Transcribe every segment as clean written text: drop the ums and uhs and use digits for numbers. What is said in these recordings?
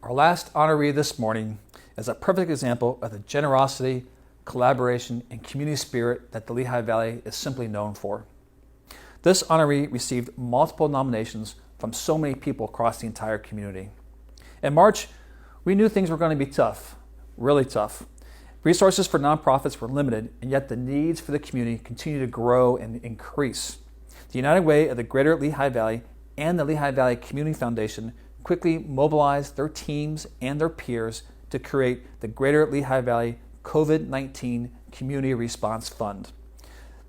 Our last honoree this morning is a perfect example of the generosity, collaboration, and community spirit that the Lehigh Valley is simply known for. This honoree received multiple nominations from so many people across the entire community. In March, we knew things were going to be tough, really tough. Resources for nonprofits were limited, and yet the needs for the community continue to grow and increase. The United Way of the Greater Lehigh Valley and the Lehigh Valley Community Foundation quickly mobilized their teams and their peers to create the Greater Lehigh Valley COVID-19 Community Response Fund.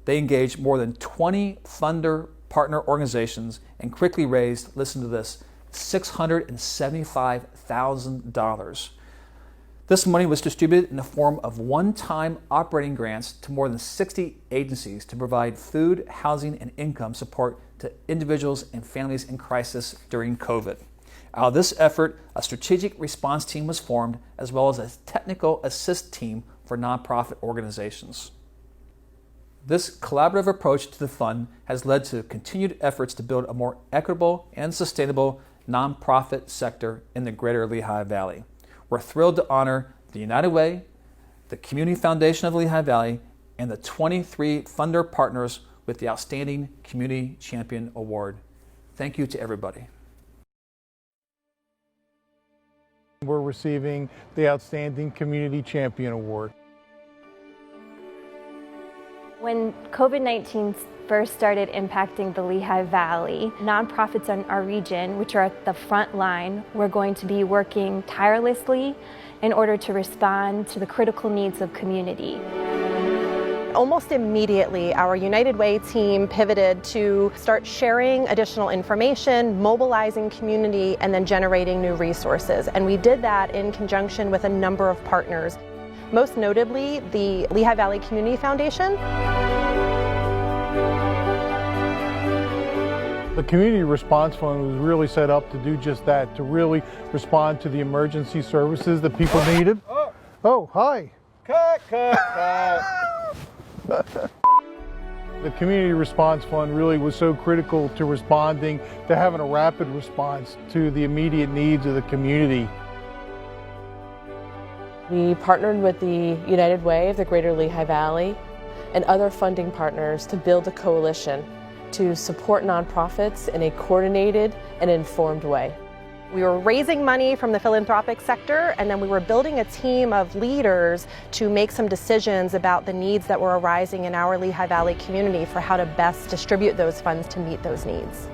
They engaged more than 20 funder partner organizations and quickly raised, listen to this, $675,000. This money was distributed in the form of one-time operating grants to more than 60 agencies to provide food, housing, and income support to individuals and families in crisis during COVID. Out of this effort, a strategic response team was formed, as well as a technical assist team for nonprofit organizations. This collaborative approach to the fund has led to continued efforts to build a more equitable and sustainable nonprofit sector in the Greater Lehigh Valley. We're thrilled to honor the United Way, the Community Foundation of Lehigh Valley, and the 23 funder partners with the Outstanding Community Champion Award. Thank you to everybody. We're receiving the Outstanding Community Champion Award. When COVID-19 first started impacting the Lehigh Valley, nonprofits in our region, which are at the front line, were going to be working tirelessly in order to respond to the critical needs of community. Almost immediately, our United Way team pivoted to start sharing additional information, mobilizing community, and then generating new resources. And we did that in conjunction with a number of partners, most notably the Lehigh Valley Community Foundation. The Community Response Fund was really set up to do just that, to really respond to the emergency services that people needed. Oh, hi. Cut. The Community Response Fund really was so critical to responding, to having a rapid response to the immediate needs of the community. We partnered with the United Way of the Greater Lehigh Valley and other funding partners to build a coalition to support nonprofits in a coordinated and informed way. We were raising money from the philanthropic sector, and then we were building a team of leaders to make some decisions about the needs that were arising in our Lehigh Valley community for how to best distribute those funds to meet those needs.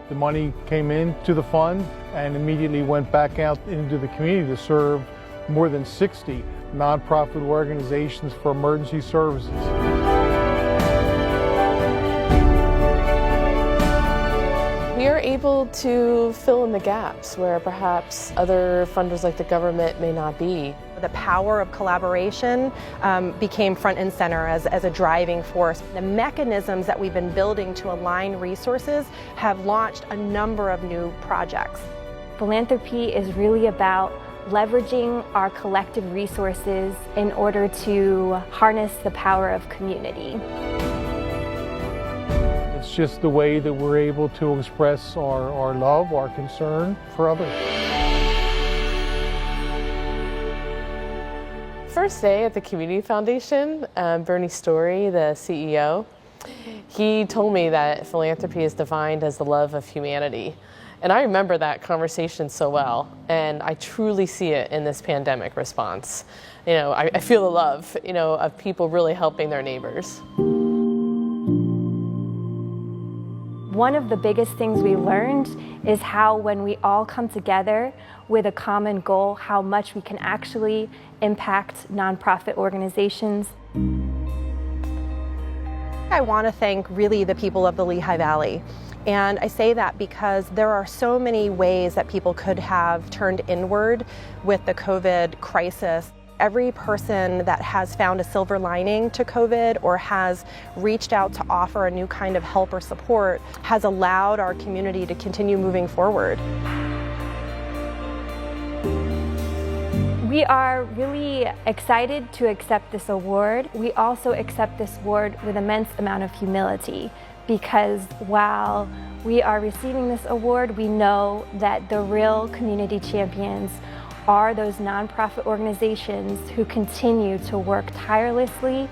The money came into the fund and immediately went back out into the community to serve more than 60 nonprofit organizations for emergency services. We are able to fill in the gaps where perhaps other funders like the government may not be. The power of collaboration became front and center as a driving force. The mechanisms that we've been building to align resources have launched a number of new projects. Philanthropy is really about leveraging our collective resources in order to harness the power of community. It's just the way that we're able to express our love, our concern for others. First day at the Community Foundation, Bernie Story, the CEO, he told me that philanthropy is defined as the love of humanity. And I remember that conversation so well, and I truly see it in this pandemic response. You know, I feel the love, of people really helping their neighbors. One of the biggest things we learned is how when we all come together with a common goal, how much we can actually impact nonprofit organizations. I want to thank really the people of the Lehigh Valley. And I say that because there are so many ways that people could have turned inward with the COVID crisis. Every person that has found a silver lining to COVID or has reached out to offer a new kind of help or support has allowed our community to continue moving forward. We are really excited to accept this award. We also accept this award with immense amount of humility, because while we are receiving this award, we know that the real community champions are those nonprofit organizations who continue to work tirelessly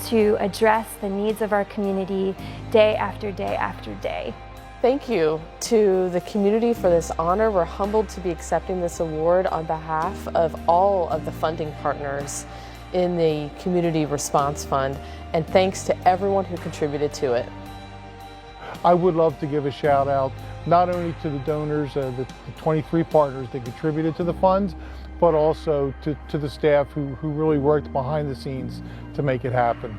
to address the needs of our community day after day after day. Thank you to the community for this honor. We're humbled to be accepting this award on behalf of all of the funding partners in the Community Response Fund, and thanks to everyone who contributed to it. I would love to give a shout out not only to the donors, the 23 partners that contributed to the fund, but also to the staff who really worked behind the scenes to make it happen.